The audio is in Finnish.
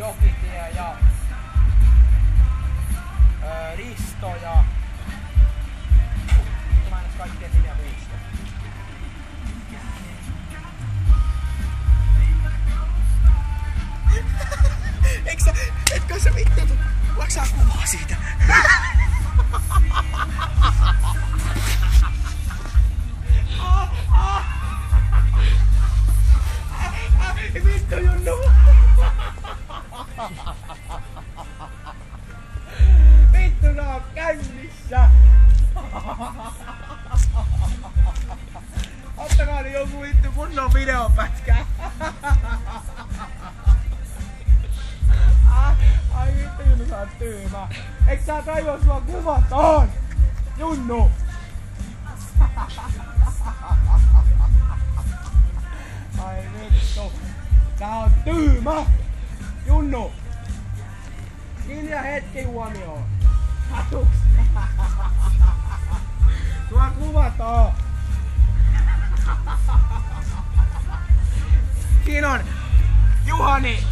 Jokitie ja Risto ja mä en edes kaikkien nimiä muista. Etkö sä vittu, maksaa kuvaa siitä? Vittu Junnu! Vittu nää on kännissä! Ottakaa nyt joku vittu kunnon videopätkää! Ai vittu Junnu, sä oot tyymä! Eiks sä kaivaa sua kuvataan? Junnu! Ai vittu! Sä oot tyymä! Junnu! Hiljaa hetki huomioon! Katuks! Sua kuvataan! Siinä on Juhani!